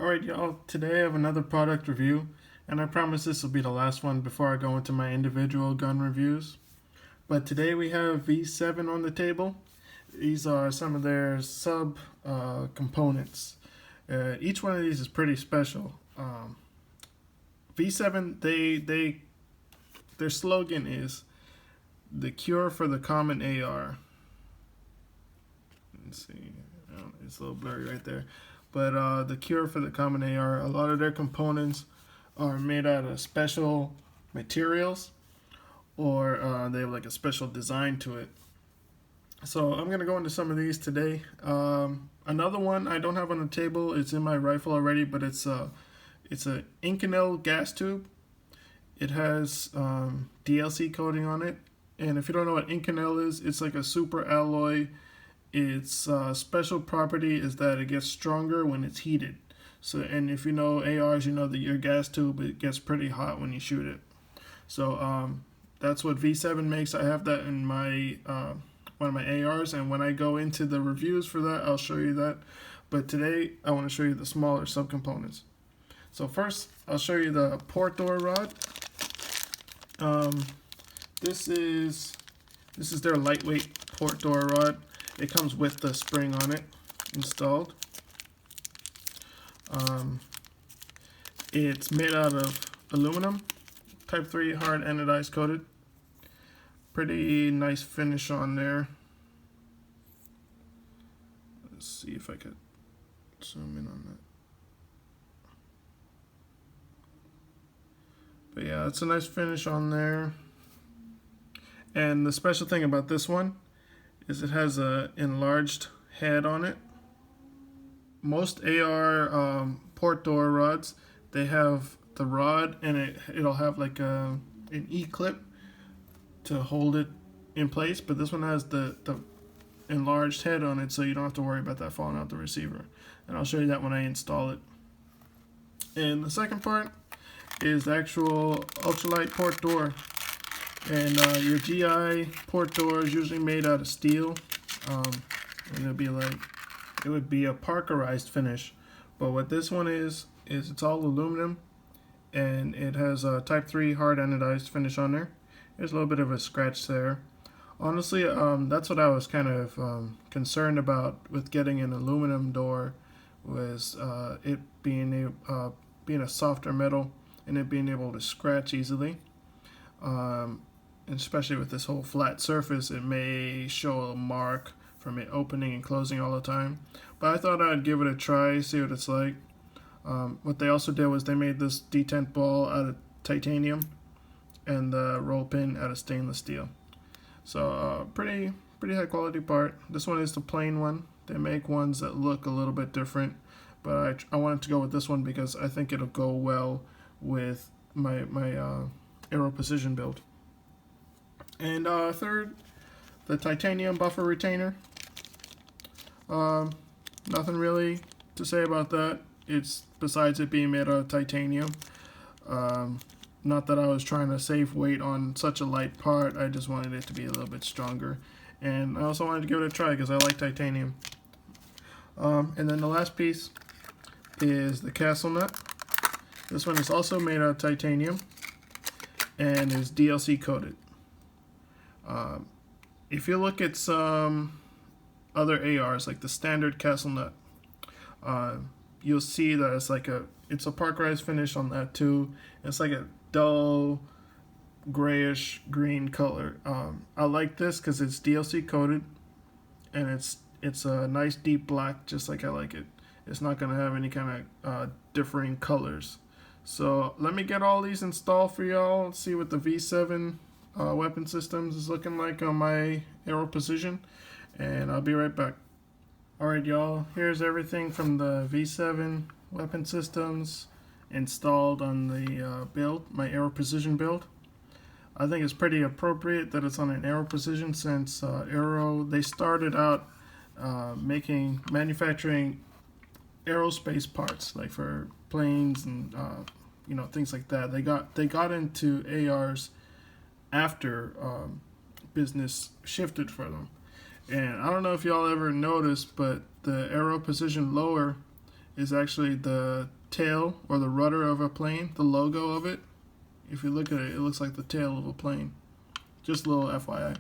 Alright y'all, today I have another product review, and I promise this will be the last one before I go into my individual gun reviews. But today we have V7 on the table. These are some of their sub components. Each one of these is pretty special. V7, their slogan is the cure for the common AR. Let's see, it's a little blurry right there. But the cure for the common AR, a lot of their components are made out of special materials, or they have like a special design to it. So I'm gonna go into some of these today. Another one I don't have on the table. It's in my rifle already, but it's a Inconel gas tube. It has DLC coating on it, and if you don't know what Inconel is, it's like a super alloy. Its special property is that it gets stronger when it's heated. So, and if you know ARs, you know that your gas tube, it gets pretty hot when you shoot it. So that's what V7 makes. I have that in my one of my ARs, and when I go into the reviews for that, I'll show you that. But today, I want to show you the smaller subcomponents. So first, I'll show you the port door rod. This is their lightweight port door rod. It comes with the spring on it installed. It's made out of aluminum, type 3 hard anodized coated. Pretty nice finish on there. Let's see if I could zoom in on that. But yeah, it's a nice finish on there. And the special thing about this one is it has a enlarged head on it. Most AR port door rods, they have the rod, and it'll have like an E-clip to hold it in place, but this one has the enlarged head on it, so you don't have to worry about that falling out the receiver. And I'll show you that when I install it. And the second part is the actual ultralight port door. And your GI port door is usually made out of steel, and it would be a parkerized finish. But what this one is it's all aluminum, and it has a type 3 hard anodized finish on there. There's a little bit of a scratch there. Honestly, that's what I was kind of concerned about with getting an aluminum door, was it being a softer metal and it being able to scratch easily. Especially with this whole flat surface, it may show a mark from it opening and closing all the time. But I thought I'd give it a try, see what it's like. What they also did was they made this detent ball out of titanium and the roll pin out of stainless steel. So pretty high quality part. This one is the plain one. They make ones that look a little bit different, but I wanted to go with this one because I think it'll go well with my Aero Precision build. And third, the titanium buffer retainer. Nothing really to say about that. It's besides it being made out of titanium. Not that I was trying to save weight on such a light part. I just wanted it to be a little bit stronger. And I also wanted to give it a try because I like titanium. And then the last piece is the castle nut. This one is also made out of titanium and is DLC coated. If you look at some other ARs, like the standard castle nut, you'll see that it's a parkerized finish on that too. It's like a dull grayish green color. I like this because it's DLC coated, and it's a nice deep black, just like I like it. It's not gonna have any kind of differing colors. So let me get all these installed for y'all. See what the V7 weapon systems is looking like on my Aero Precision, and I'll be right back. Alright y'all, here's everything from the V7 weapon systems installed on the build, my Aero Precision build. I think it's pretty appropriate that it's on an Aero Precision, since Aero, they started out manufacturing aerospace parts, like for planes and things like that. They got into ARs after business shifted for them. And I don't know if y'all ever noticed, but the Aero Precision lower is actually the tail or the rudder of a plane, the logo of it. If you look at it, it looks like the tail of a plane. Just a little FYI.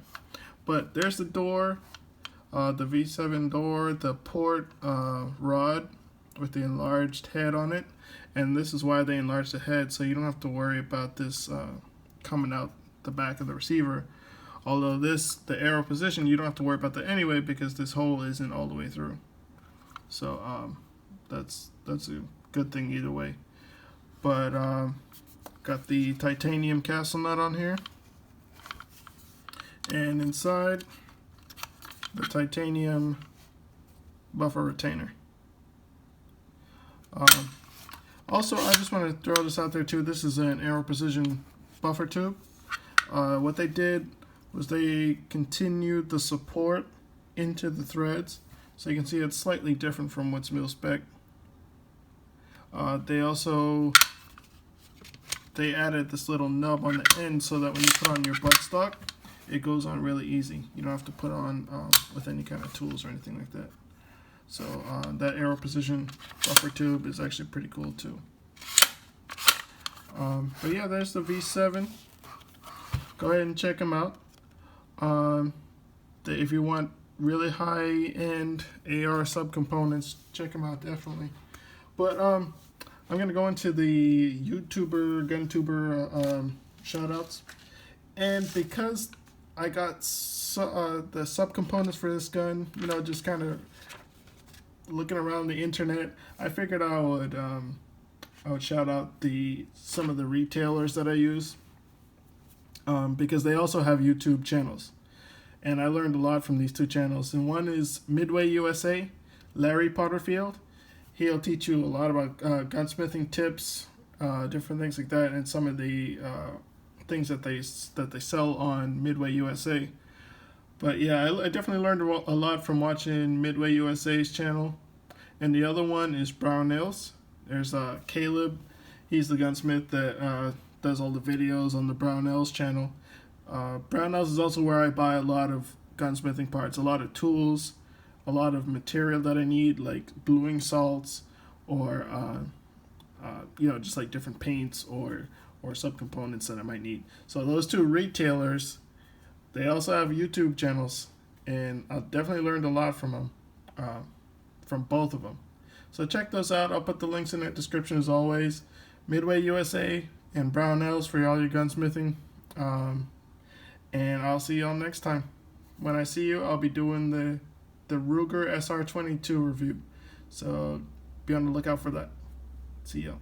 But there's the door, the V7 door, the port rod with the enlarged head on it. And this is why they enlarged the head, so you don't have to worry about this coming out the back of the receiver. Although this, the Aero Precision, you don't have to worry about that anyway because this hole isn't all the way through. So that's a good thing either way. But got the titanium castle nut on here, and inside the titanium buffer retainer. Also, I just want to throw this out there too. This is an Aero Precision buffer tube. What they did was they continued the support into the threads, so you can see it's slightly different from what's mil spec. They added this little nub on the end so that when you put on your buttstock, it goes on really easy. You don't have to put on with any kind of tools or anything like that. So that Aero Precision buffer tube is actually pretty cool too. But yeah, there's the V7. Go ahead and check them out. If you want really high-end AR subcomponents, check them out definitely. But I'm gonna go into the Guntuber shoutouts, and because I got the subcomponents for this gun, you know, just kind of looking around the internet, I figured I would shout out some of the retailers that I use, because they also have YouTube channels, and I learned a lot from these two channels. And one is Midway USA, Larry Potterfield. He'll teach you a lot about gunsmithing tips, different things like that, and some of the things that they sell on Midway USA. But yeah, I definitely learned a lot from watching Midway USA's channel. And the other one is Brownells. There's Caleb. He's the gunsmith that does all the videos on the Brownells channel. Brownells is also where I buy a lot of gunsmithing parts, a lot of tools, a lot of material that I need, like bluing salts, or you know, just like different paints or subcomponents that I might need. So those two retailers, they also have YouTube channels, and I definitely learned a lot from them, from both of them. So check those out. I'll put the links in the description as always. Midway USA and Brownells for all your gunsmithing. And I'll see y'all next time. When I see you, I'll be doing the Ruger SR22 review. So be on the lookout for that. See y'all.